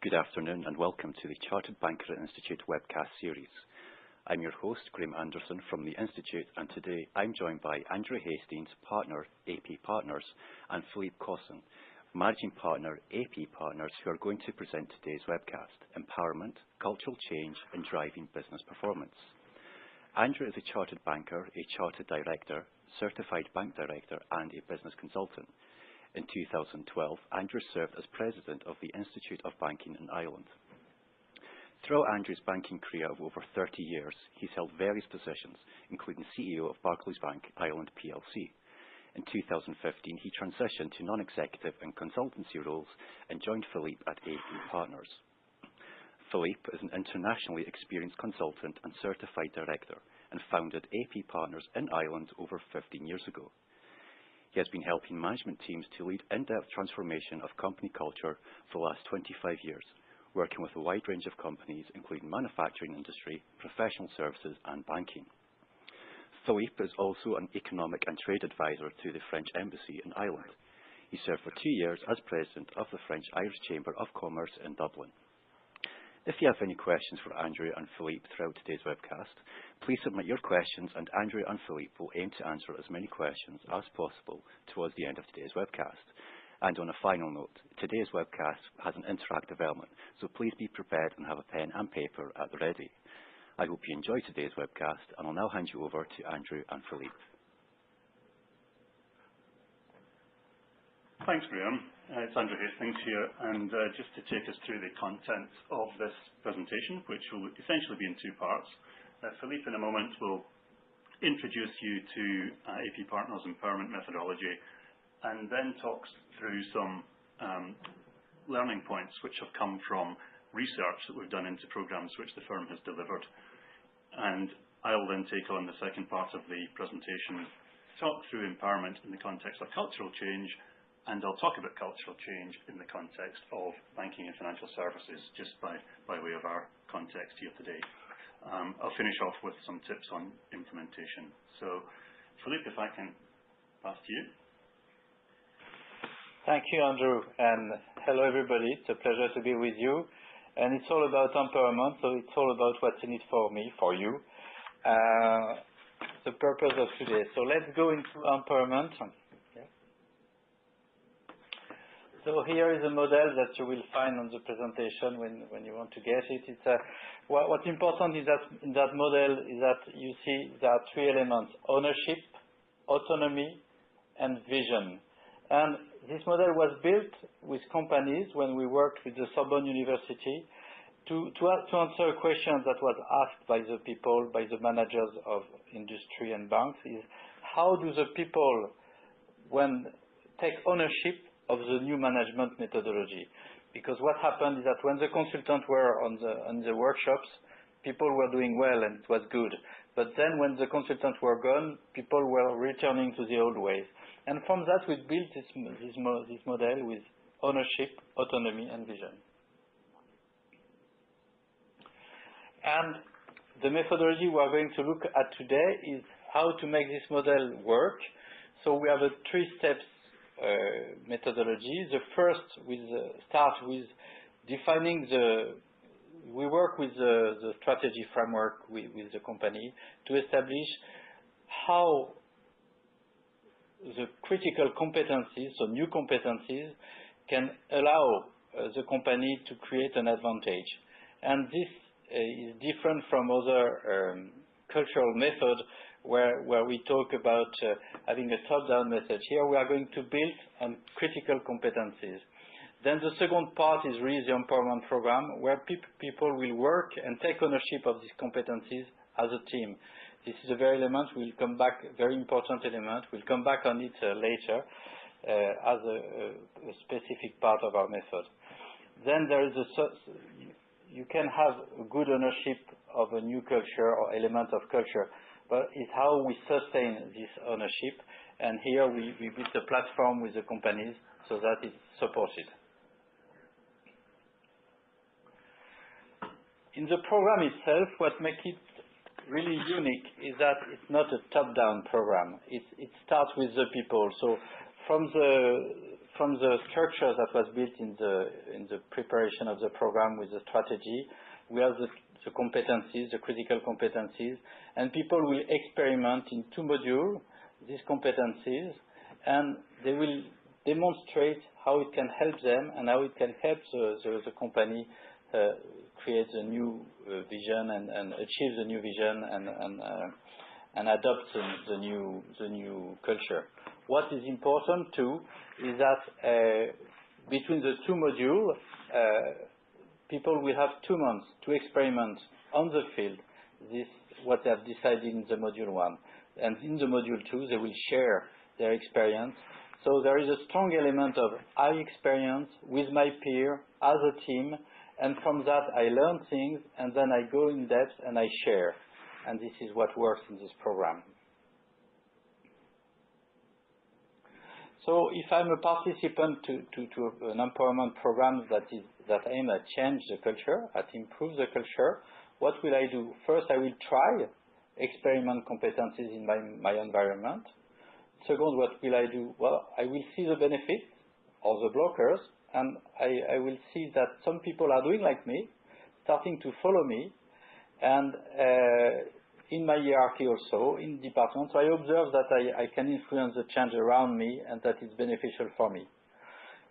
Good afternoon and welcome to the Chartered Banker Institute webcast series. I'm your host, Graham Anderson from the Institute, and today I'm joined by Andrew Hastings, Partner, AP Partners, and Philippe Cosson, Managing Partner, AP Partners, who are going to present today's webcast, Empowerment, Cultural Change and Driving Business Performance. Andrew is a Chartered Banker, a Chartered Director, Certified Bank Director and a Business Consultant. In 2012, Andrew served as President of the Institute of Banking in Ireland. Throughout Andrew's banking career of over 30 years, he's held various positions, including CEO of Barclays Bank Ireland plc. In 2015, he transitioned to non-executive and consultancy roles and joined Philippe at AP Partners. Philippe is an internationally experienced consultant and certified director and founded AP Partners in Ireland over 15 years ago. He has been helping management teams to lead in-depth transformation of company culture for the last 25 years, working with a wide range of companies, including manufacturing industry, professional services and banking. Philippe is also an economic and trade advisor to the French Embassy in Ireland. He served for 2 years as President of the French-Irish Chamber of Commerce in Dublin. If you have any questions for Andrew and Philippe throughout today's webcast, please submit your questions and Andrew and Philippe will aim to answer as many questions as possible towards the end of today's webcast. And on a final note, today's webcast has an interactive element, so please be prepared and have a pen and paper at the ready. I hope you enjoy today's webcast, and I'll now hand you over to Andrew and Philippe. Thanks, Graham. It's Andrew Hastings here, and just to take us through the content of this presentation, which will essentially be in two parts. Philippe, in a moment, will introduce you to AP Partners' empowerment methodology, and then talks through some learning points which have come from research that we've done into programs which the firm has delivered. And I'll then take on the second part of the presentation, talk through empowerment in the context of cultural change, and I'll talk about cultural change in the context of banking and financial services, just by way of our context here today. I'll finish off with some tips on implementation. So, Philippe, if I can pass to you. Thank you, Andrew, and hello everybody. It's a pleasure to be with you. And it's all about empowerment, so it's all about what's in it for me, for you. The purpose of today. So let's go into empowerment. So here is a model that you will find on the presentation when you want to get it. What's important is that in that model is that you see there are three elements: ownership, autonomy, and vision. And this model was built with companies when we worked with the Sorbonne University to answer a question that was asked by the people, by the managers of industry and banks, is how do the people, when take ownership of the new management methodology? Because what happened is that when the consultants were on the workshops, people were doing well and it was good. But then when the consultants were gone, people were returning to the old ways. And from that we built this model with ownership, autonomy and vision. And the methodology we are going to look at today is how to make this model work. So we have a 3 steps methodology. The first starts with defining we work with the strategy framework with the company to establish how the critical competencies, so new competencies, can allow the company to create an advantage. And this is different from other cultural methods where we talk about having a top-down message. Here we are going to build on critical competencies. Then the second part is really the empowerment program, where people will work and take ownership of these competencies as a team. This is a very element, we'll come back, very important element, we'll come back on it later as a specific part of our method. Then there is you can have a good ownership of a new culture or element of culture, but it's how we sustain this ownership, and here we build a platform with the companies so that it's supported. In the program itself, what makes it really unique is that it's not a top-down program. It starts with the people. So from from the structure that was built in the preparation of the program with the strategy, we have the competencies, the critical competencies, and people will experiment in 2 modules, these competencies, and they will demonstrate how it can help them and how it can help the company create a new vision and achieve the new vision and adopt the new culture. What is important too is that between the 2 modules, people will have 2 months to experiment on the field what they have decided in the module 1. And in the module 2, they will share their experience. So there is a strong element of I experience with my peer as a team, and from that I learn things, and then I go in depth and I share. And this is what works in this program. So if I'm a participant to an empowerment program that aim at change the culture, at improve the culture, what will I do? First, I will try experiment competencies in my environment. Second, what will I do? Well, I will see the benefits or the blockers, and I will see that some people are doing like me, starting to follow me, and in my hierarchy also, in department. So I observe that I can influence the change around me and that it's beneficial for me.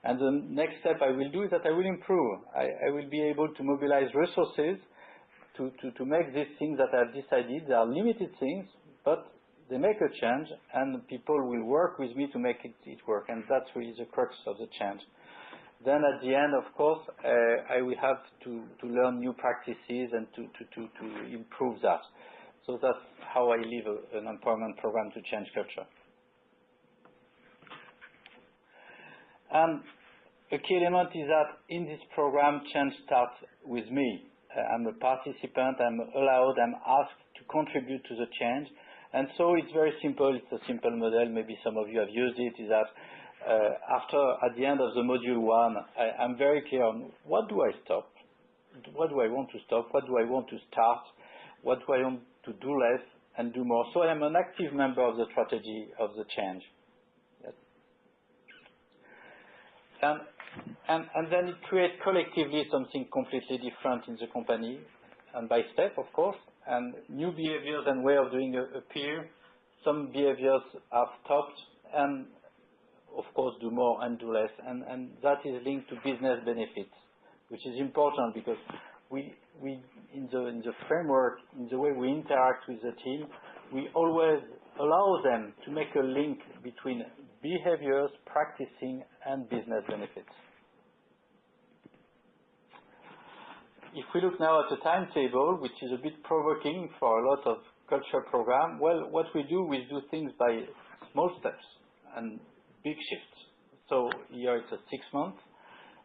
And the next step I will do is that I will improve. I will be able to mobilize resources to make these things that I've decided. They are limited things, but they make a change, and people will work with me to make it work. And that's really the crux of the change. Then at the end, of course, I will have to learn new practices and to improve that. So that's how I live an empowerment program to change culture. And a key element is that in this program, change starts with me. I'm a participant, I'm allowed, I'm asked to contribute to the change. And so it's very simple, it's a simple model, maybe some of you have used it, is that at the end of the module 1, I'm very clear on what do I stop, what do I want to stop, what do I want to start, what do I want to do less and do more. So I'm an active member of the strategy of the change. Yes. And then it creates collectively something completely different in the company, and by step, of course, and new behaviors and way of doing appear. Some behaviors are stopped, and of course do more and do less, and that is linked to business benefits, which is important because we in the framework, in the way we interact with the team, we always allow them to make a link between behaviors, practicing, and business benefits. If we look now at a timetable, which is a bit provoking for a lot of culture program, well, what we do things by small steps and big shifts. So here it's a 6 month,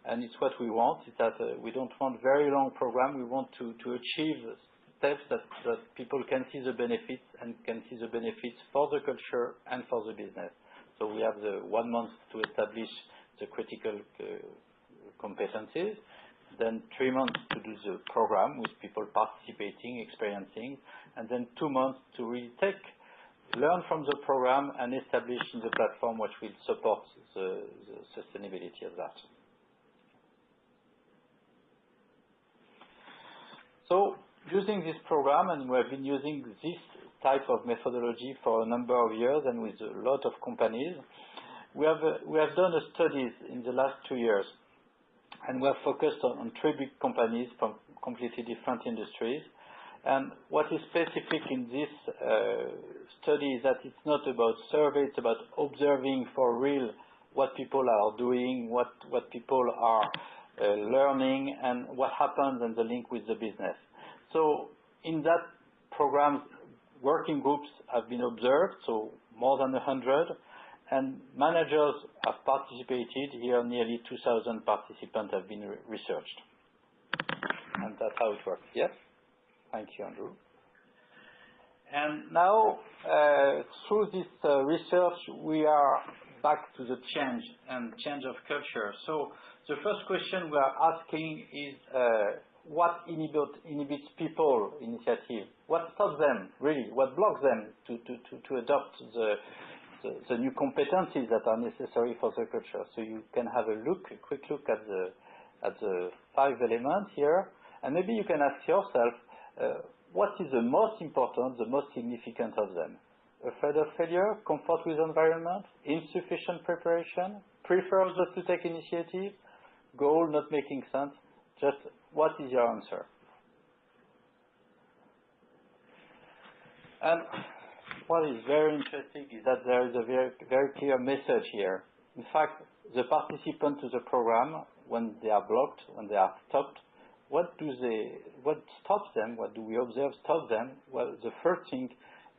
and it's what we want, is that we don't want very long program. We want to achieve steps that people can see the benefits and can see the benefits for the culture and for the business. So we have the 1 month to establish the critical competencies, then 3 months to do the program with people participating, experiencing, and then 2 months to really learn from the program and establish in the platform which will support the sustainability of that. So using this program, and we have been using this type of methodology for a number of years and with a lot of companies, we have done studies in the last 2 years, and we are focused on 3 big companies from completely different industries. And what is specific in this study is that it's not about survey, it's about observing for real what people are doing, what people are learning, and what happens and the link with the business. So in that program, working groups have been observed, so more than 100, and managers have participated. Here nearly 2,000 participants have been researched. And that's how it works. Yes? Thank you, Andrew. And now, through this research, we are back to the change and change of culture. So the first question we are asking is what inhibits people initiative? What stops them, really? What blocks them to adopt the new competencies that are necessary for the culture. So you can have a quick look at the 5 elements here, and maybe you can ask yourself, what is the most important, the most significant of them? Afraid of failure, comfort with environment, insufficient preparation, prefers not to take initiative, goal not making sense. Just what is your answer? And what is very interesting is that there is a very clear message here. In fact, the participants to the program, when they are blocked, when they are stopped, what stops them? What do we observe stops them? Well, the first thing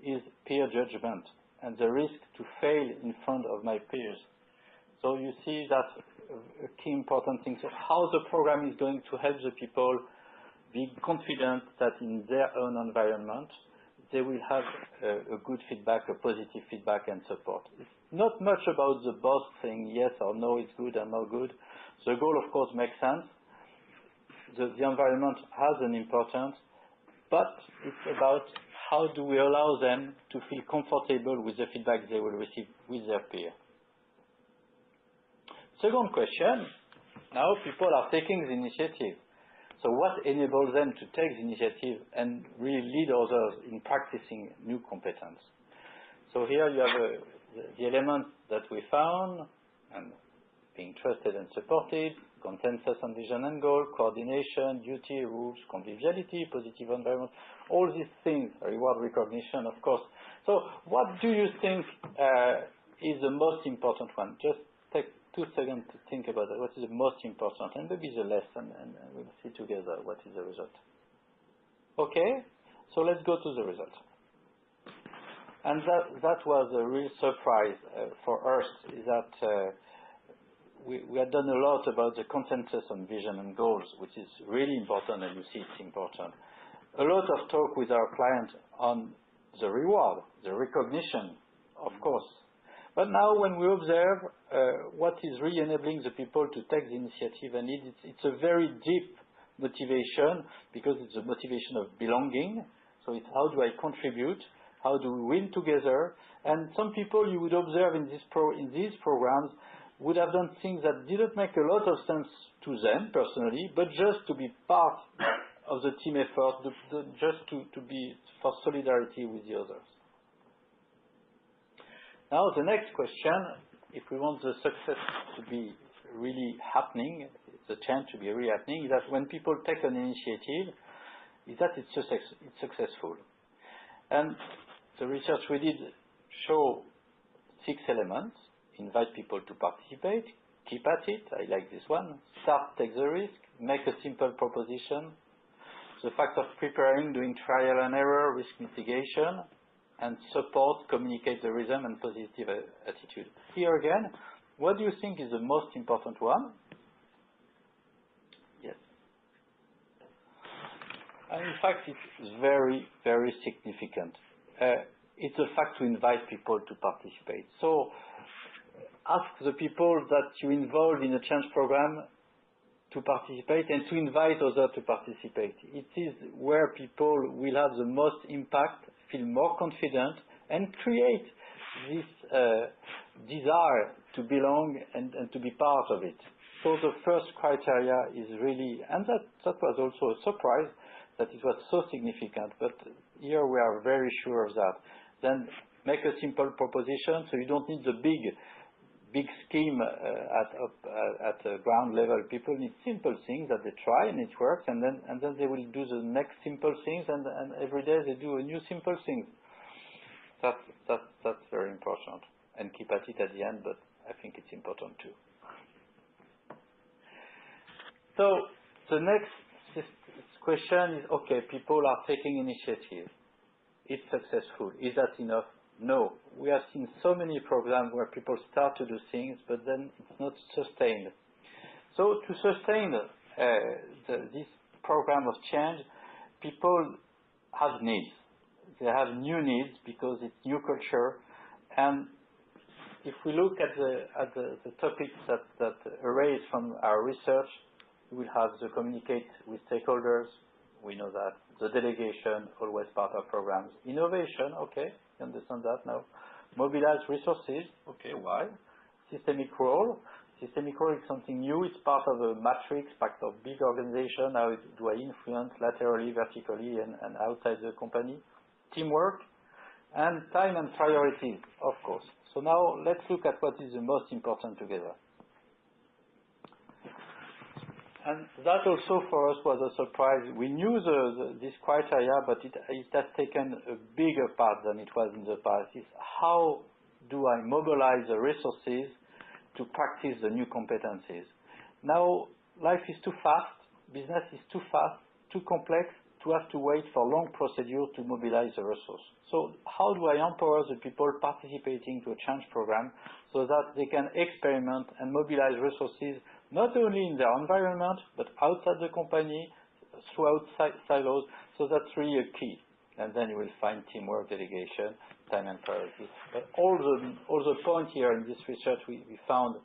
is peer judgment and the risk to fail in front of my peers. So you see that a key important thing. So how the program is going to help the people be confident that in their own environment they will have a good feedback, a positive feedback and support. It's not much about the boss saying yes or no, it's good and not good. The goal, of course, makes sense. The environment has an importance, but it's about how do we allow them to feel comfortable with the feedback they will receive with their peer. Second question, now people are taking the initiative. So what enables them to take the initiative and really lead others in practicing new competence? So here you have the elements that we found, and being trusted and supported, consensus on vision and goal, coordination, duty, rules, conviviality, positive environment, all these things, reward recognition, of course. So what do you think is the most important one? Just take 2 seconds to think about it. What is the most important? And maybe the lesson, and we'll see together what is the result. Okay, so let's go to the result. And that was a real surprise for us, is that we had done a lot about the consensus on vision and goals, which is really important, and you see it's important. A lot of talk with our client on the reward, the recognition, of course. But now when we observe what is really enabling the people to take the initiative, and it's a very deep motivation, because it's a motivation of belonging. So it's how do I contribute? How do we win together? And some people you would observe in these programs would have done things that didn't make a lot of sense to them personally, but just to be part of the team effort, just to be for solidarity with the others. Now the next question, if we want the success to be really happening, the change to be really happening, is that when people take an initiative, is that it's successful. And the research we did show 6 elements. Invite people to participate, keep at it, I like this one, start, take the risk, make a simple proposition, the fact of preparing, doing trial and error, risk mitigation, and support, communicate the rhythm and positive attitude. Here again, what do you think is the most important one? Yes. And in fact, it's very, very significant. It's a fact to invite people to participate. So ask the people that you involve in a change program to participate and to invite others to participate. It is where people will have the most impact, feel more confident, and create this desire to belong and to be part of it. So the first criteria is really, and that was also a surprise that it was so significant, but here we are very sure of that. Then make a simple proposition, so you don't need the big scheme at ground level. People need simple things that they try and it works, and then they will do the next simple things, and every day they do a new simple thing. That's very important, and keep at it at the end, but I think it's important too. So the next question is, okay, people are taking initiative. It's successful. Is that enough? No. We have seen so many programs where people start to do things, but then it's not sustained. So to sustain this program of change, people have needs. They have new needs because it's new culture. And if we look at the topics that arise from our research, we will have the communicate with stakeholders. We know that. The delegation, always part of programs. Innovation, okay, you understand that now. Mobilize resources. Okay, why? Systemic role. Systemic role is something new. It's part of a matrix, part of big organization. How do I influence laterally, vertically, and outside the company? Teamwork. And time and priorities, of course. So now let's look at what is the most important together. And that also for us was a surprise. We knew this criteria, but it has taken a bigger part than it was in the past. It's how do I mobilize the resources to practice the new competencies? Now, life is too fast, business is too fast, too complex to have to wait for long procedures to mobilize the resource. So how do I empower the people participating to a change program so that they can experiment and mobilize resources not only in their environment, but outside the company, throughout silos, so that's really a key. And then you will find teamwork, delegation, time and priorities. But all the points here in this research we found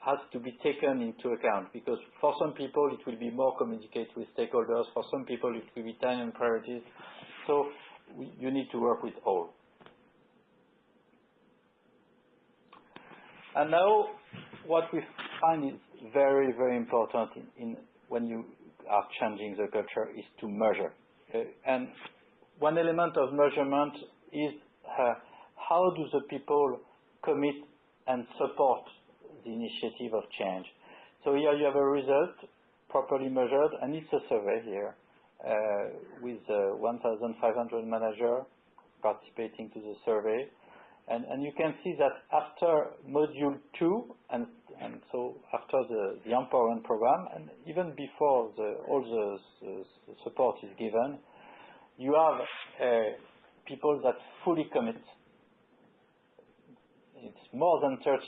has to be taken into account, because for some people it will be more communicate with stakeholders, for some people it will be time and priorities. So you need to work with all. And now what we find is very, very important when you are changing the culture is to measure. And one element of measurement is how do the people commit and support the initiative of change. So here you have a result properly measured, and it's a survey here with 1,500 managers participating to the survey. And you can see that after module 2, and so after the empowerment program, and even before all the support is given, you have people that fully commit. It's more than 30%,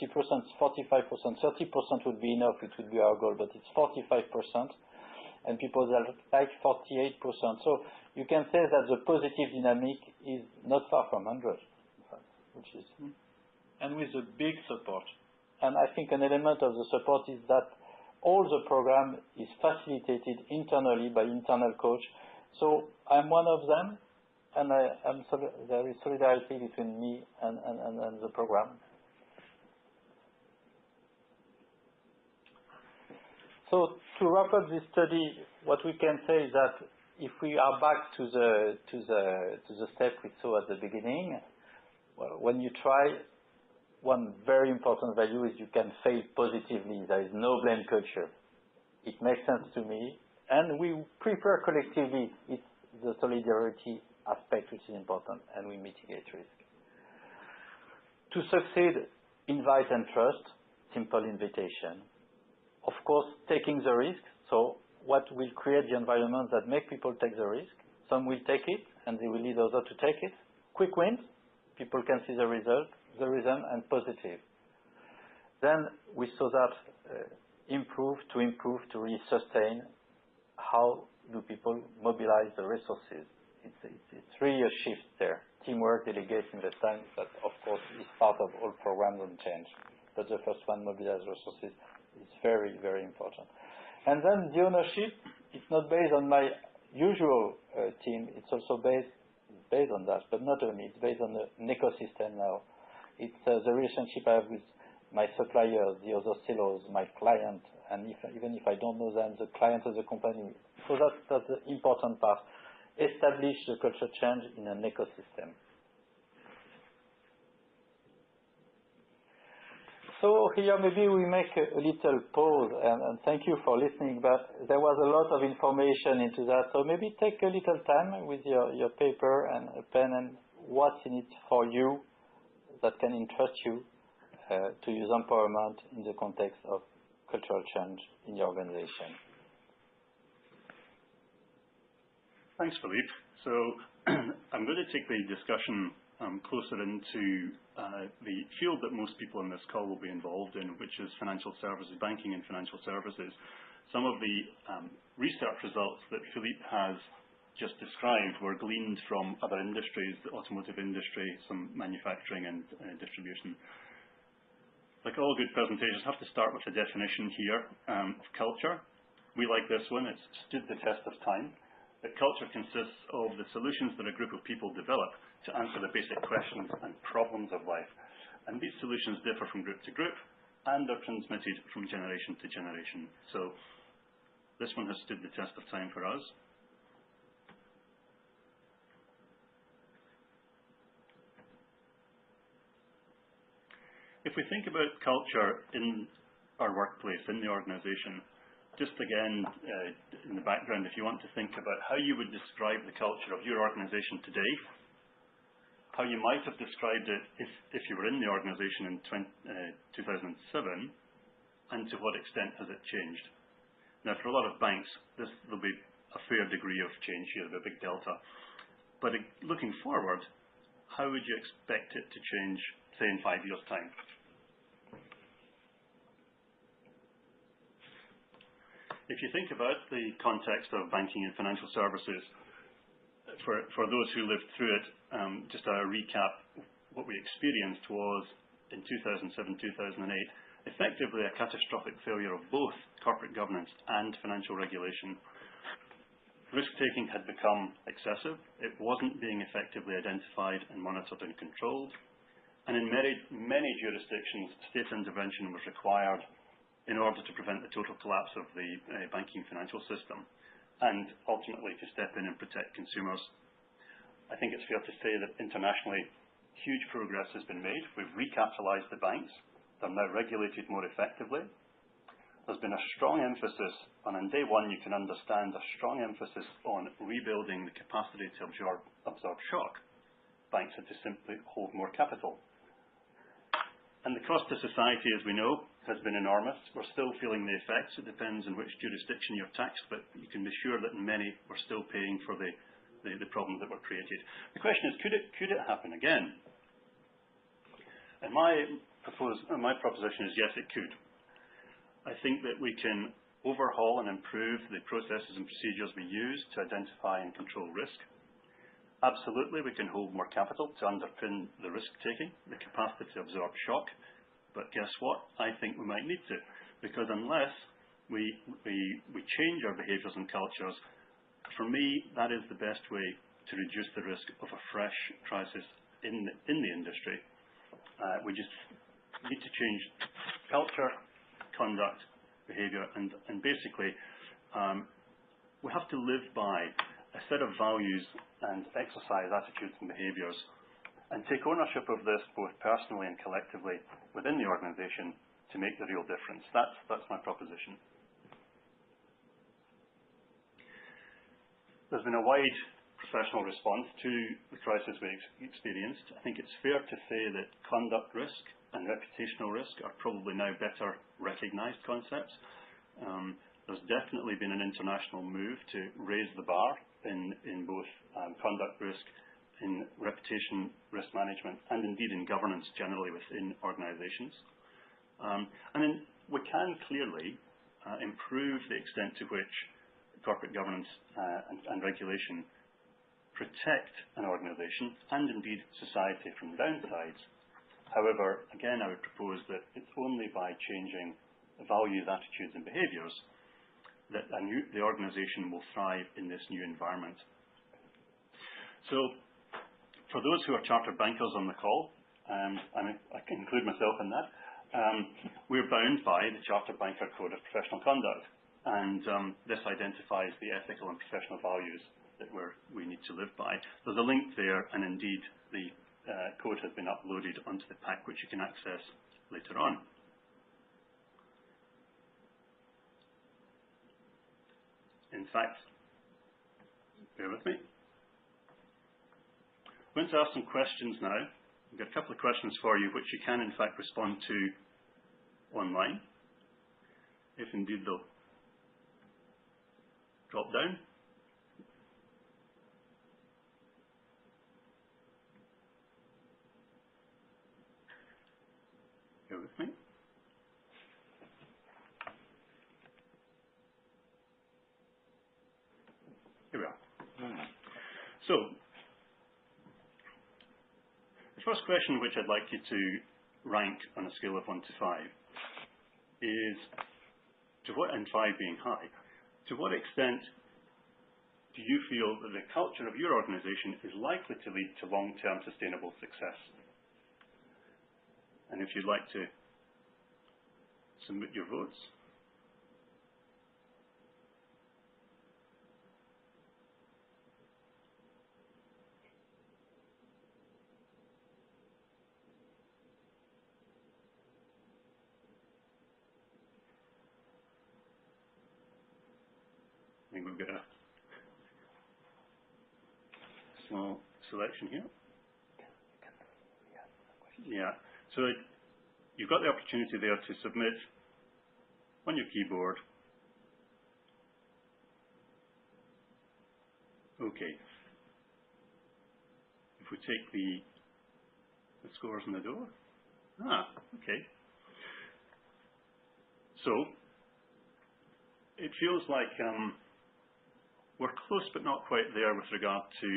45%. 30% would be enough, it would be our goal, but it's 45%, and people that like 48%. So you can say that the positive dynamic is not far from 100. Which is, and with a big support. And I think an element of the support is that all the program is facilitated internally by internal coach. So I'm one of them, and there is solidarity between me and the program. So to wrap up this study, what we can say is that if we are back to the step we saw at the beginning, well, when you try, one very important value is you can fail positively. There is no blame culture. It makes sense to me. And we prepare collectively. It's the solidarity aspect which is important, and we mitigate risk. To succeed, invite and trust, simple invitation. Of course, taking the risk. So what will create the environment that make people take the risk? Some will take it, and they will lead others to take it. Quick wins. People can see the result, the reason, and positive. Then we saw that improve, to really sustain. How do people mobilize the resources? It's really a shift there. Teamwork, delegation, the time, that of course is part of all programs on change. But the first one, mobilize resources, is very, very important. And then the ownership, it's not based on my usual team, it's also based on that, but not only. It's based on an ecosystem now. It's the relationship I have with my suppliers, the other silos, my client, and even if I don't know them, the client of the company. So that's the important part. Establish the culture change in an ecosystem. So here maybe we make a little pause, and thank you for listening, but there was a lot of information into that, so maybe take a little time with your paper and a pen and what's in it for you that can interest you to use empowerment in the context of cultural change in your organization. Thanks, Philippe. So I'm going to take the discussion closer into the field that most people on this call will be involved in, which is financial services, banking and financial services. Some of the research results that Philippe has just described were gleaned from other industries, the automotive industry, some manufacturing and distribution. Like all good presentations, I have to start with a definition here of culture. We like this one. It's stood the test of time. That culture consists of the solutions that a group of people develop to answer the basic questions and problems of life. And these solutions differ from group to group and are transmitted from generation to generation. So this one has stood the test of time for us. If we think about culture in our workplace, in the organization, just again, in the background, if you want to think about how you would describe the culture of your organization today, how you might have described it if you were in the organization in 2007, and to what extent has it changed. Now, for a lot of banks, there'll be a fair degree of change here, a big delta. But looking forward, how would you expect it to change, say, in 5 years' time? If you think about the context of banking and financial services, for those who lived through it, just a recap, what we experienced was in 2007-2008, effectively a catastrophic failure of both corporate governance and financial regulation. Risk-taking had become excessive. It wasn't being effectively identified and monitored and controlled. And in many jurisdictions, state intervention was required in order to prevent the total collapse of the banking financial system, and ultimately to step in and protect consumers. I think it's fair to say that internationally, huge progress has been made. We've recapitalized the banks. They're now regulated more effectively. There's been a strong emphasis, and on day one you can understand a strong emphasis on rebuilding the capacity to absorb shock. Banks had to simply hold more capital. And the cost to society, as we know, has been enormous. We're still feeling the effects. It depends on which jurisdiction you're taxed, but you can be sure that in many we're still paying for the problems that were created. The question is, could it happen again? And my proposition is yes, it could. I think that we can overhaul and improve the processes and procedures we use to identify and control risk. Absolutely, we can hold more capital to underpin the risk-taking, the capacity to absorb shock. But guess what? I think we might need to, because unless we change our behaviours and cultures, for me, that is the best way to reduce the risk of a fresh crisis in the industry. We just need to change culture, conduct, behaviour, and basically we have to live by a set of values and exercise attitudes and behaviours and take ownership of this both personally and collectively within the organisation to make the real difference. That's my proposition. There's been a wide professional response to the crisis we experienced. I think it's fair to say that conduct risk and reputational risk are probably now better recognised concepts. There's definitely been an international move to raise the bar in both conduct risk, in reputation risk management, and indeed in governance generally within organisations. And then we can clearly improve the extent to which corporate governance and regulation protect an organisation and indeed society from downsides. However, again, I would propose that it's only by changing values, attitudes and behaviours that the organisation will thrive in this new environment. So, for those who are chartered bankers on the call, I can include myself in that, we're bound by the Chartered Banker Code of Professional Conduct, and this identifies the ethical and professional values that we need to live by. There's a link there, and indeed the code has been uploaded onto the pack, which you can access later on. In fact, bear with me. I'm going to ask some questions now. I've got a couple of questions for you, which you can in fact respond to online, if indeed they'll drop down. Bear with me. Here we are. So, the first question which I'd like you to rank on a scale of 1 to 5 is, and 5 being high, to what extent do you feel that the culture of your organization is likely to lead to long-term sustainable success? And if you'd like to submit your votes. I think we've got a small selection here. Yeah, so you've got the opportunity there to submit on your keyboard. Okay. If we take the scores on the door. Okay. So it feels like we're close but not quite there with regard to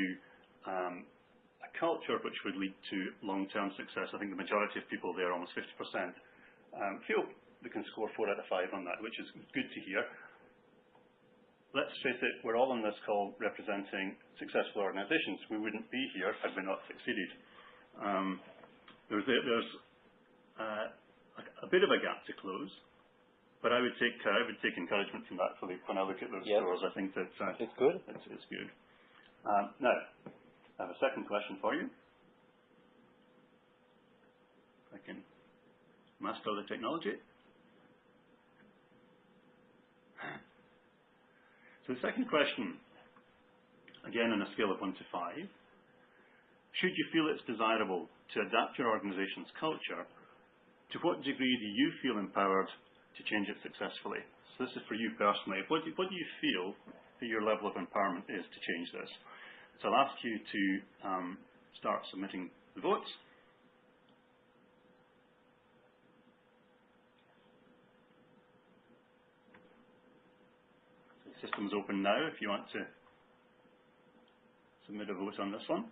a culture which would lead to long-term success. I think the majority of people there, almost 50%, feel they can score 4 out of 5 on that, which is good to hear. Let's face it, we're all on this call representing successful organizations. We wouldn't be here had we not succeeded. There's a bit of a gap to close, but I would take encouragement from that, Philippe. When I look at those scores, I think that it's good. It's good. Now, I have a second question for you. If I can master the technology. So the second question, again on a scale of 1 to 5, should you feel it's desirable to adapt your organization's culture, to what degree do you feel empowered to change it successfully? So this is for you personally. What do you feel that your level of empowerment is to change this? So I'll ask you to start submitting the votes. So the system is open now if you want to submit a vote on this one.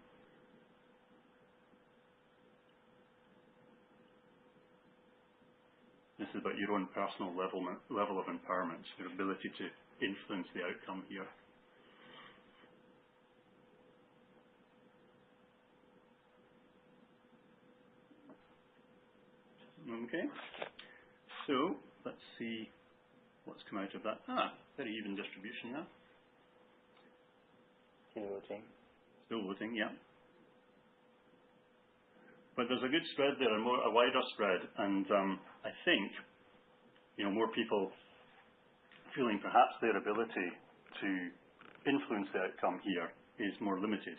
This is about your own personal level of empowerment, your ability to influence the outcome here. Okay, so let's see what's come out of that. Very even distribution now. Still voting. Still voting, yeah. But there's a good spread there, a wider spread, and I think, more people feeling perhaps their ability to influence the outcome here is more limited.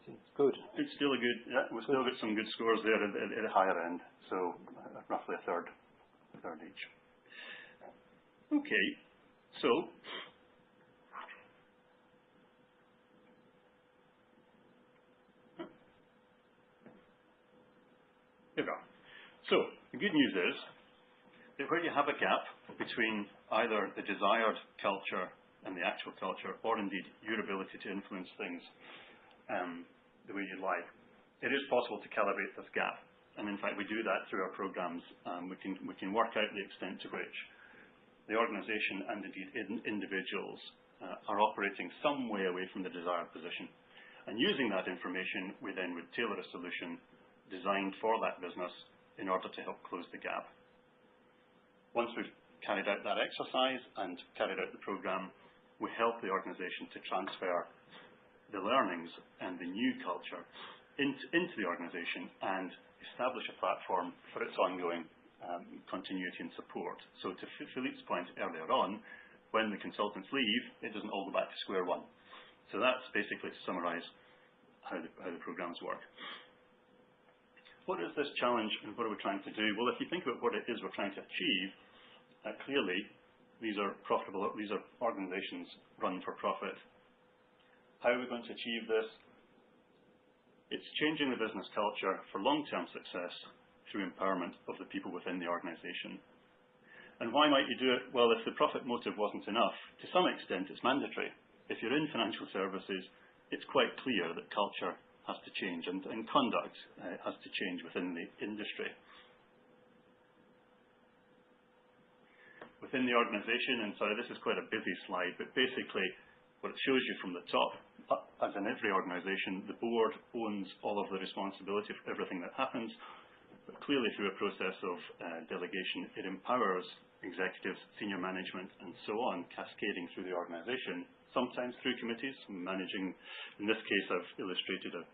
It's good. It's still a good, we've still got some good scores there at the higher end, so roughly a third each. Okay, so there we go. So the good news is that where you have a gap between either the desired culture and the actual culture, or indeed your ability to influence things the way you'd like, it is possible to calibrate this gap. And in fact, we do that through our programs. We can work out the extent to which the organization and indeed individuals are operating some way away from the desired position. And using that information, we then would tailor a solution designed for that business in order to help close the gap. Once we've carried out that exercise and carried out the program, we help the organization to transfer the learnings and the new culture into the organization and establish a platform for its ongoing continuity and support. So to Philippe's point earlier on, when the consultants leave, it doesn't all go back to square one. So that's basically to summarize how the programs work. What is this challenge and what are we trying to do? Well, if you think about what it is we're trying to achieve, clearly these are profitable, these are organizations run for profit. How are we going to achieve this? It's changing the business culture for long-term success through empowerment of the people within the organization. And why might you do it? Well, if the profit motive wasn't enough, to some extent it's mandatory. If you're in financial services, it's quite clear that culture has to change and conduct has to change within the industry. With within the organisation, and sorry, this is quite a busy slide, but basically what it shows you from the top, as in every organisation, the board owns all of the responsibility for everything that happens, but clearly through a process of delegation, it empowers executives, senior management, and so on, cascading through the organisation, sometimes through committees, managing. In this case, I've illustrated a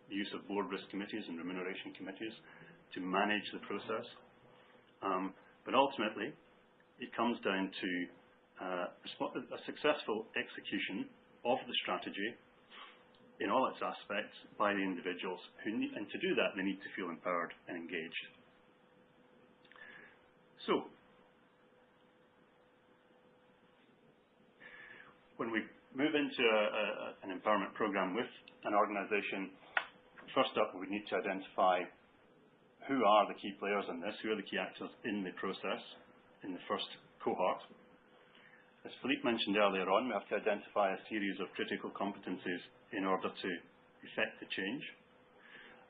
use of board risk committees and remuneration committees to manage the process. But ultimately, it comes down to a successful execution of the strategy in all its aspects by the individuals who need, and to do that, they need to feel empowered and engaged. So, when we move into an empowerment program with an organisation, first up we need to identify who are the key players in this, who are the key actors in the process in the first cohort. As Philippe mentioned earlier on, we have to identify a series of critical competencies in order to effect the change.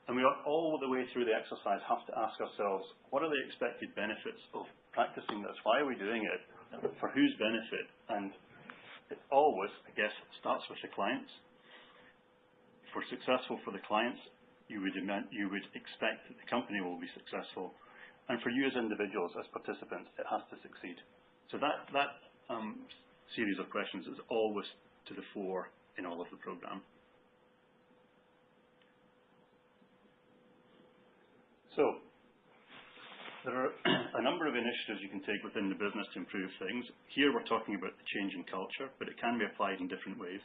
And we are all the way through the exercise have to ask ourselves, what are the expected benefits of practicing this? Why are we doing it? For whose benefit? And it always, I guess, starts with the clients. If we're successful for the clients, you would expect that the company will be successful. And for you as individuals, as participants, it has to succeed. So that series of questions is always to the fore in all of the programme. So, there are a number of initiatives you can take within the business to improve things. Here we're talking about the change in culture, but it can be applied in different ways.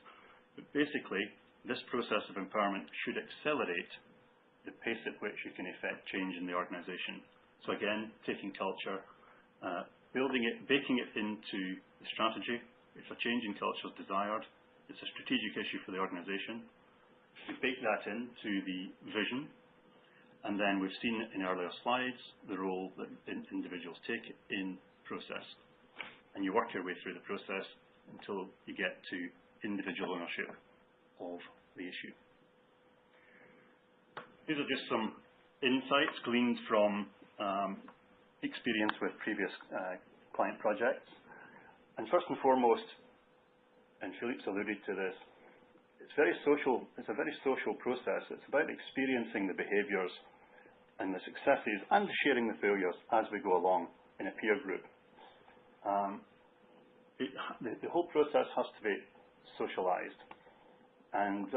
But basically, this process of empowerment should accelerate the pace at which you can effect change in the organisation. So again, taking culture, building it, baking it into the strategy. If a change in culture is desired, it's a strategic issue for the organisation. We bake that into the vision, and then we've seen in earlier slides the role that individuals take in process. And you work your way through the process until you get to individual ownership of the issue. These are just some insights gleaned from experience with previous client projects. And first and foremost, and Philippe's alluded to this, it's a very social process. It's about experiencing the behaviours and the successes and sharing the failures as we go along in a peer group. The whole process has to be socialised. And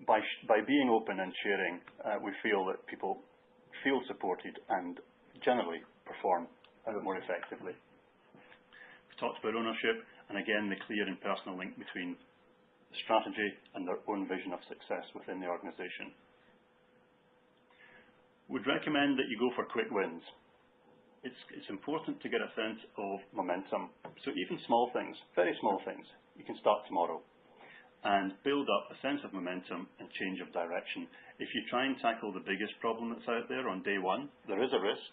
by being open and sharing, we feel that people feel supported and generally perform a bit more effectively. We talked about ownership, and again, the clear and personal link between the strategy and their own vision of success within the organisation. Would recommend that you go for quick wins. It's important to get a sense of momentum. So even small things, very small things, you can start tomorrow and build up a sense of momentum and change of direction. If you try and tackle the biggest problem that's out there on day one, there is a risk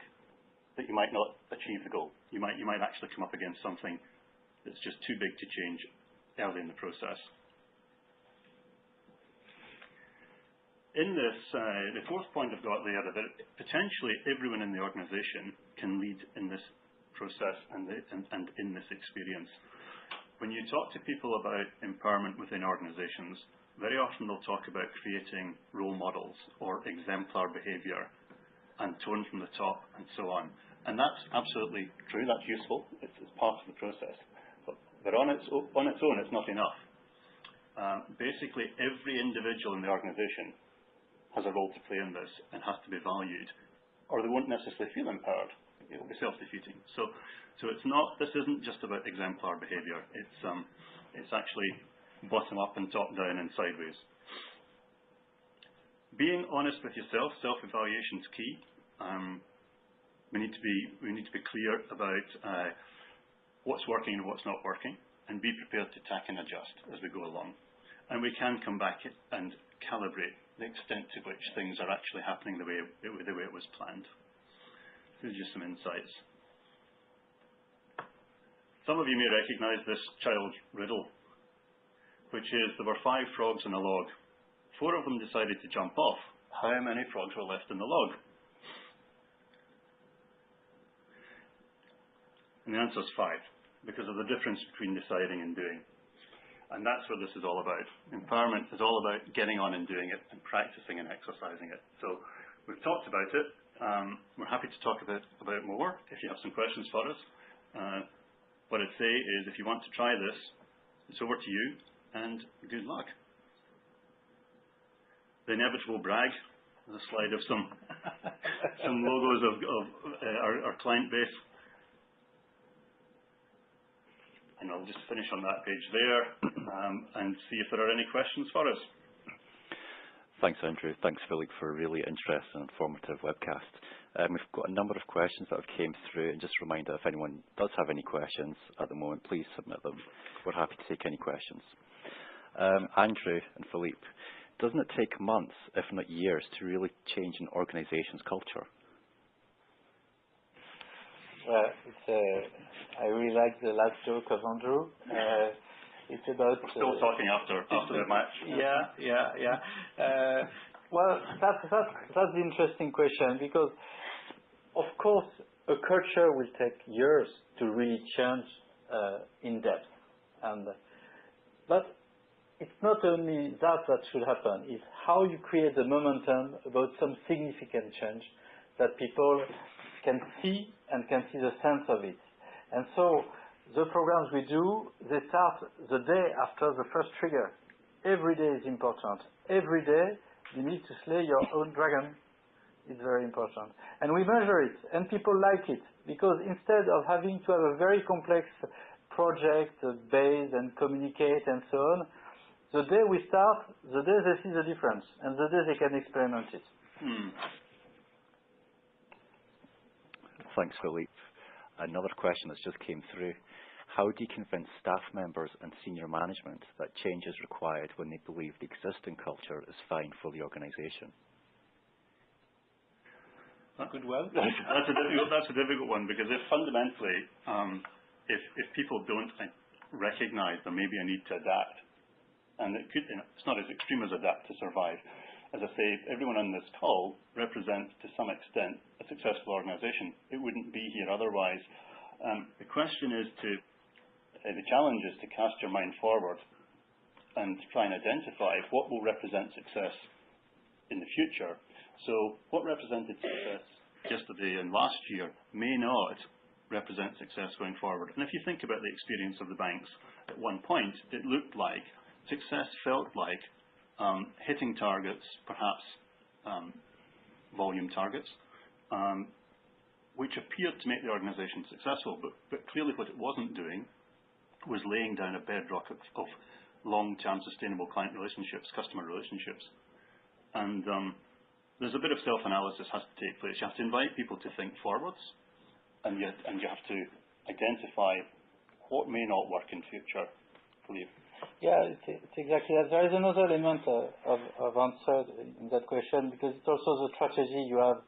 that you might not achieve the goal. You might actually come up against something that's just too big to change early in the process. In this, the fourth point I've got there, that potentially everyone in the organisation can lead in this process and in this experience. When you talk to people about empowerment within organisations, very often they'll talk about creating role models or exemplar behaviour and tone from the top and so on. And that's absolutely true, that's useful, it's part of the process. But on its own, it's not enough. Basically, every individual in the organisation has a role to play in this and has to be valued, or they won't necessarily feel empowered. It will be self-defeating. So it's not. This isn't just about exemplar behaviour. It's actually bottom up and top down and sideways. Being honest with yourself, self-evaluation is key. We need to be clear about what's working and what's not working, and be prepared to tack and adjust as we go along. And we can come back and calibrate the extent to which things are actually happening the way it was planned. These are just some insights. Some of you may recognise this child's riddle, which is there were 5 frogs in a log. 4 of them decided to jump off. How many frogs were left in the log? And the answer is 5, because of the difference between deciding and doing. And that's what this is all about. Empowerment is all about getting on and doing it and practicing and exercising it. So we've talked about it. We're happy to talk about more if you have some questions for us. What I'd say is if you want to try this, it's over to you, and good luck. The inevitable brag. There's a slide of some logos of our client base. And I'll just finish on that page there and see if there are any questions for us. Thanks, Andrew. Thanks, Philippe, for a really interesting and informative webcast. We've got a number of questions that have came through, and just a reminder, if anyone does have any questions at the moment, please submit them. We're happy to take any questions. Andrew and Philippe, doesn't it take months, if not years, to really change an organization's culture? I really like the last joke of Andrew. It's about. We're still talking after the match. Yeah. Well, that's the interesting question, because, of course, a culture will take years to really change in depth, but it's not only that should happen. It's how you create the momentum about some significant change that people can see and can see the sense of it. And so the programs we do, they start the day after the first trigger. Every day is important. Every day you need to slay your own dragon. It's very important. And we measure it, and people like it, because instead of having to have a very complex project base and communicate and so on, the day we start, the day they see the difference, and the day they can experiment it. Thanks, Philippe. Another question that's just came through. How do you convince staff members and senior management that change is required when they believe the existing culture is fine for the organisation? That's a difficult one, because if fundamentally, if people don't recognise there may be a need to adapt, and it's not as extreme as adapt to survive. As I say, everyone on this call represents, to some extent, a successful organisation. It wouldn't be here otherwise. The question is the challenge is to cast your mind forward and to try and identify what will represent success in the future. So what represented success yesterday and last year may not represent success going forward. And if you think about the experience of the banks, at one point, it looked like success felt like hitting targets, perhaps volume targets, which appeared to make the organisation successful, but clearly what it wasn't doing was laying down a bedrock of long-term sustainable client relationships, customer relationships. And there's a bit of self-analysis has to take place. You have to invite people to think forwards, and you have to identify what may not work in future for you. Yeah, it's exactly that. There is another element of answer in that question, because it's also the strategy you have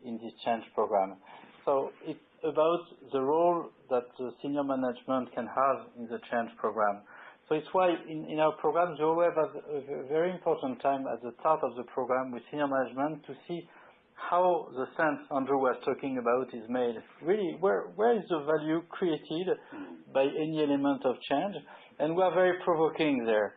in this change program. So it's about the role that the senior management can have in the change program. So it's why in our programs we always have a very important time at the start of the program with senior management to see how the sense Andrew was talking about is made. Really, where is the value created by any element of change? And we are very provoking there.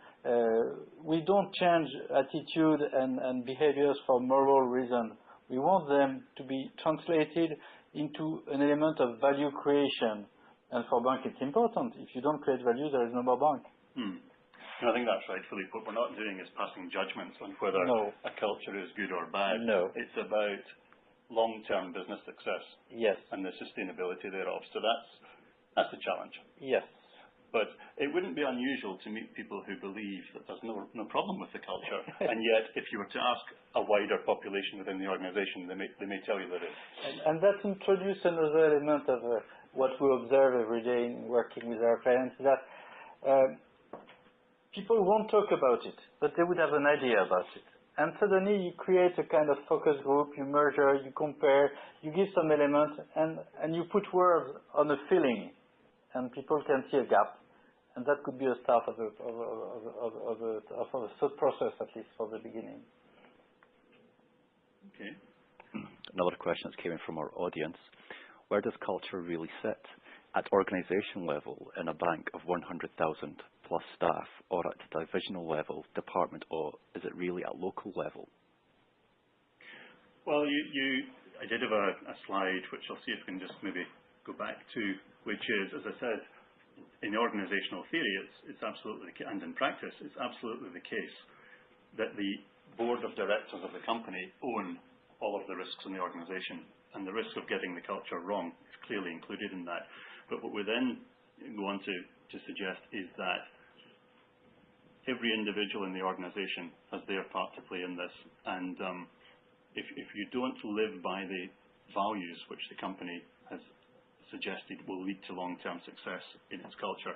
We don't change attitude and behaviors for moral reasons. We want them to be translated into an element of value creation. And for bank, it's important. If you don't create value, there is no more bank. I think that's right, Philippe. What we're not doing is passing judgments on whether a culture is good or bad. No. It's about long-term business success. Yes. And the sustainability thereof. So that's the challenge. Yes. But it wouldn't be unusual to meet people who believe that there's no problem with the culture, and yet if you were to ask a wider population within the organisation, they may tell you there is. And that introduces another element of what we observe every day in working with our clients, that people won't talk about it, but they would have an idea about it. And suddenly you create a kind of focus group, you measure, you compare, you give some elements, and you put words on a feeling, and people can see a gap. And that could be a start of a thought process, at least for the beginning. Okay. Another question that's came in from our audience. Where does culture really sit? at organisation level in a bank of 100,000 plus staff, or at divisional level, department, or is it really at local level? Well, I did have a slide which I'll see if we can just maybe go back to, which is, as I said, in organisational theory, it's absolutely, and in practice, it's absolutely the case that the board of directors of the company own all of the risks in the organisation, and the risk of getting the culture wrong is clearly included in that. But what we then go on to suggest is that every individual in the organisation has their part to play in this, and if you don't live by the values which the company has suggested will lead to long-term success in its culture,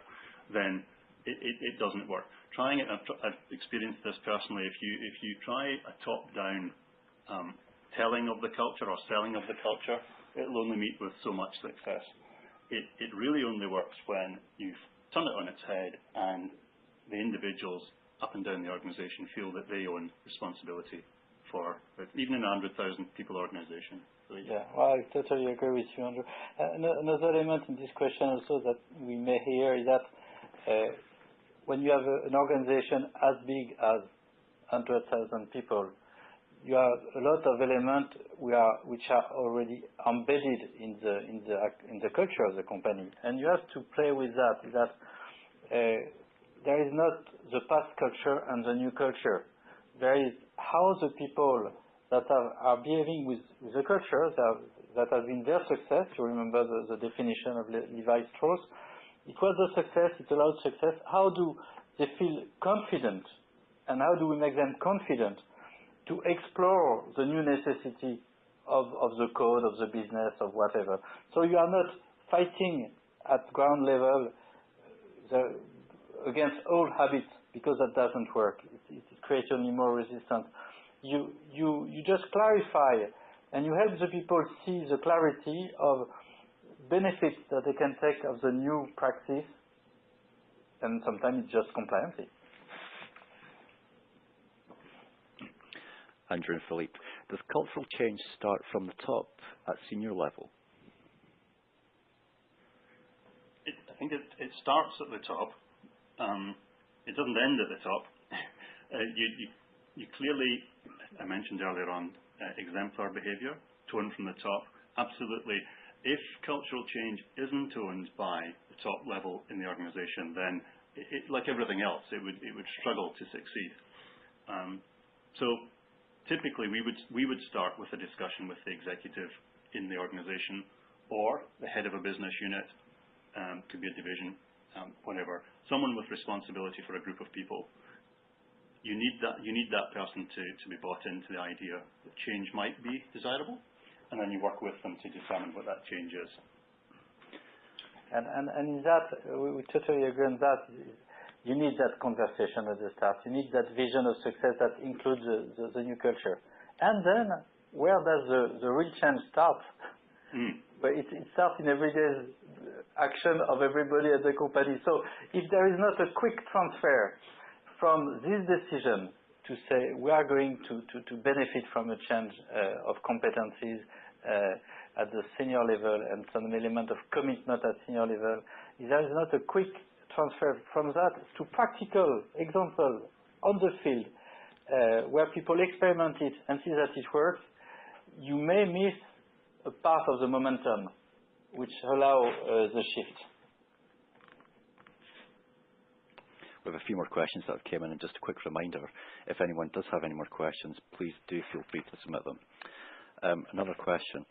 then it doesn't work. Trying it, I've experienced this personally. If you try a top-down telling of the culture or selling of the culture, it'll only meet with so much success. It really only works when you turn it on its head and the individuals up and down the organisation feel that they own responsibility for it, even in a 100,000 people organisation. Yeah, well, I totally agree with you, Andrew. Another element in this question also that we may hear is that when you have an organization as big as 100,000 people, you have a lot of elements which are already embedded in the culture of the company, and you have to play with that. There is not the past culture and the new culture. There is how the people that are behaving with the culture that has been their success. You remember the definition of Levi Strauss. It was a success, it allowed success. How do they feel confident, and how do we make them confident to explore the new necessity of the code, of the business, of whatever. So you are not fighting at ground level against old habits, because that doesn't work. It creates only more resistance. You just clarify, and you help the people see the clarity of benefits that they can take of the new practice, and sometimes it's just compliance. Andrew and Philippe, does cultural change start from the top at senior level? I think it starts at the top. It doesn't end at the top. You clearly, I mentioned earlier on, exemplar behaviour, tone from the top. Absolutely. If cultural change isn't owned by the top level in the organisation, then like everything else, it would struggle to succeed. So typically, we would start with a discussion with the executive in the organisation, or the head of a business unit, could be a division, whatever. Someone with responsibility for a group of people. You need that person to be bought into the idea that change might be desirable, and then you work with them to determine what that change is. And in that, we totally agree on that. You need that conversation at the start. You need that vision of success that includes the new culture. And then, where does the real change start? But it starts in everyday action of everybody at the company. So if there is not a quick transfer from this decision to say we are going to benefit from a change of competencies at the senior level and some element of commitment at senior level, if there is not a quick transfer from that to practical example on the field where people experiment it and see that it works, you may miss a part of the momentum which allow the shift. We have a few more questions that have came in, and just a quick reminder, if anyone does have any more questions, please do feel free to submit them. Another question,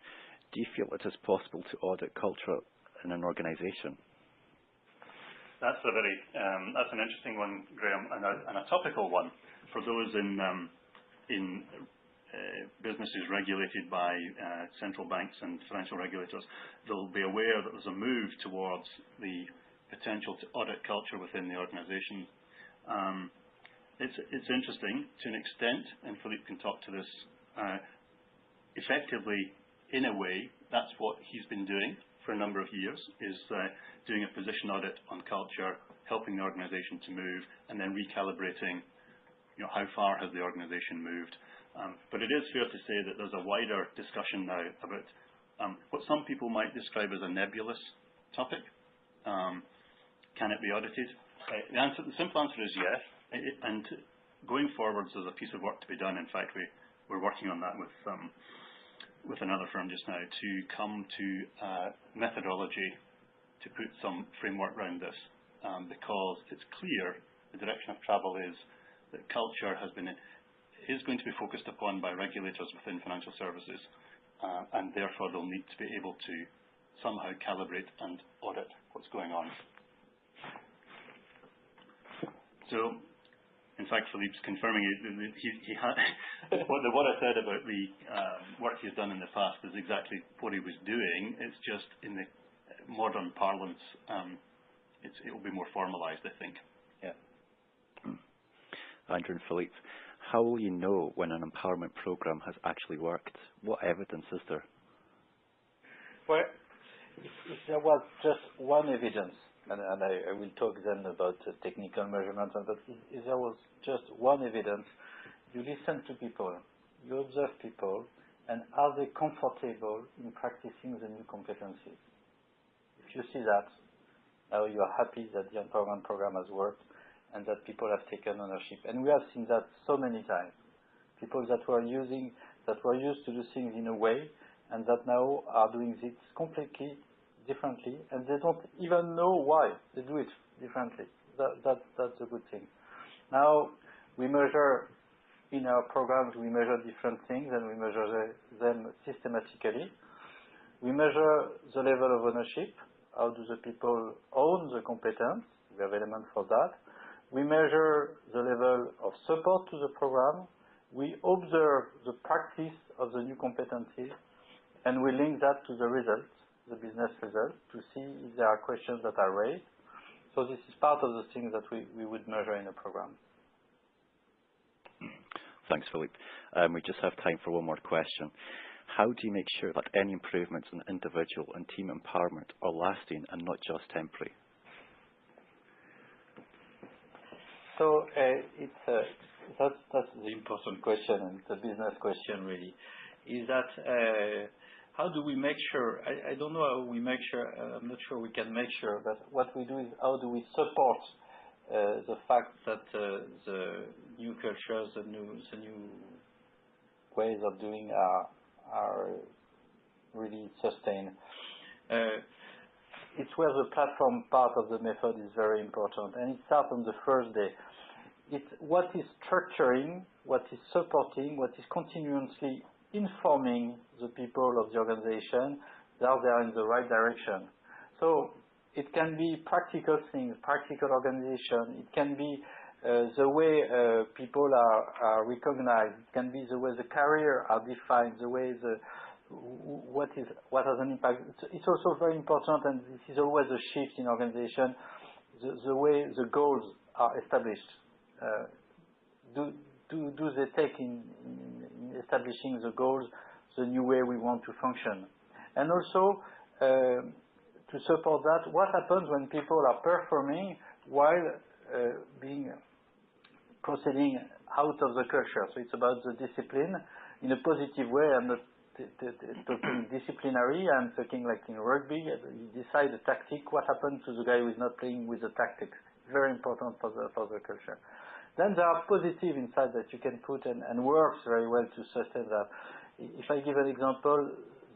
do you feel it is possible to audit culture in an organisation? That's an interesting one, Graham, and a topical one for those in businesses regulated by central banks and financial regulators. They'll be aware that there's a move towards the potential to audit culture within the organisation. It's interesting to an extent, and Philippe can talk to this. Effectively, in a way, that's what he's been doing for a number of years, is doing a position audit on culture, helping the organisation to move, and then recalibrating, how far has the organisation moved. But it is fair to say that there's a wider discussion now about what some people might describe as a nebulous topic, Can it be audited? The simple answer is yes. And going forwards, there's a piece of work to be done. In fact, we're working on that with another firm just now to come to methodology to put some framework around this, because it's clear the direction of travel is that culture is going to be focused upon by regulators within financial services, and therefore they'll need to be able to somehow calibrate and audit what's going on. So, in fact, Philippe's confirming what I said about the work he's done in the past is exactly what he was doing. It's just in the modern parlance, it will be more formalised, I think. Yeah. Andrew and Philippe, how will you know when an empowerment programme has actually worked? What evidence is there? Well, if there was just one evidence, and I will talk then about the technical measurements, but if there was just one evidence, you listen to people, you observe people, and are they comfortable in practicing the new competencies? If you see that, now you are happy that the empowerment program has worked and that people have taken ownership. And we have seen that so many times. People that were used to do things in a way and that now are doing it completely differently, and they don't even know why they do it differently. That's a good thing. Now, we measure in our programs, we measure different things and we measure them systematically. We measure the level of ownership. How do the people own the competence? We have elements for that. We measure the level of support to the program. We observe the practice of the new competencies, and we link that to the results, the business results, to see if there are questions that are raised. So this is part of the things that we would measure in a program. Thanks, Philippe. We just have time for one more question. How do you make sure that any improvements in individual and team empowerment are lasting and not just temporary? So that's the important question, and it's a business question really, is that how do we make sure, I don't know how we make sure, I'm not sure we can make sure, but what we do is how do we support the fact that the new cultures, the new ways of doing are really sustained. It's where the platform part of the method is very important, and it starts on the first day. It's what is structuring, what is supporting, what is continuously informing the people of the organization that they are in the right direction. So it can be practical things, practical organization. It can be the way people are recognized. It can be the way the career are defined, the way what has an impact. It's also very important, and this is always a shift in organization, the way the goals are established. Do they take in establishing the goals the new way we want to function? And also, to support that, what happens when people are performing while proceeding out of the culture? So it's about the discipline in a positive way. I'm not talking disciplinary, I'm talking like in rugby. You decide the tactic, what happens to the guy who is not playing with the tactics. Very important for the culture. Then there are positive inside that you can put and works very well to sustain that. If I give an example,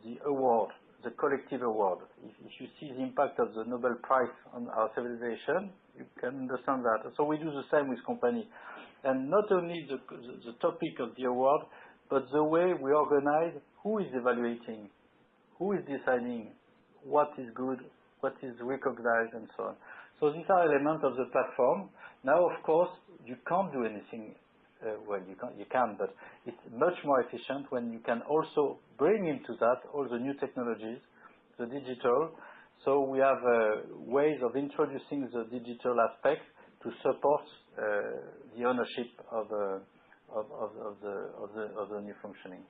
the award, the collective award. If you see the impact of the Nobel Prize on our civilization, you can understand that. So we do the same with company. And not only the topic of the award, but the way we organize, who is evaluating, who is deciding what is good, what is recognized, and so on. So these are elements of the platform. Now, of course, you can't do anything. Well, you can, but it's much more efficient when you can also bring into that all the new technologies, the digital. So we have ways of introducing the digital aspect to support the ownership of the new functioning.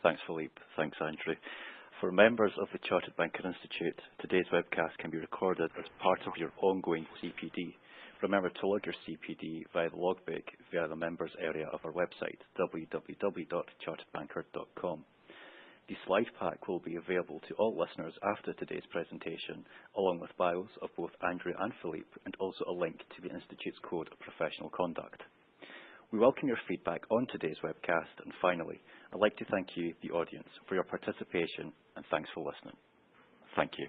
Thanks, Philippe. Thanks, Andrew. For members of the Chartered Banker Institute, today's webcast can be recorded as part of your ongoing CPD. Remember to log your CPD via the logbook via the members area of our website, www.charteredbanker.com. The slide pack will be available to all listeners after today's presentation, along with bios of both Andrew and Philippe, and also a link to the Institute's Code of Professional Conduct. We welcome your feedback on today's webcast, and finally, I'd like to thank you, the audience, for your participation, and thanks for listening. Thank you.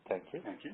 Thank you. Thank you.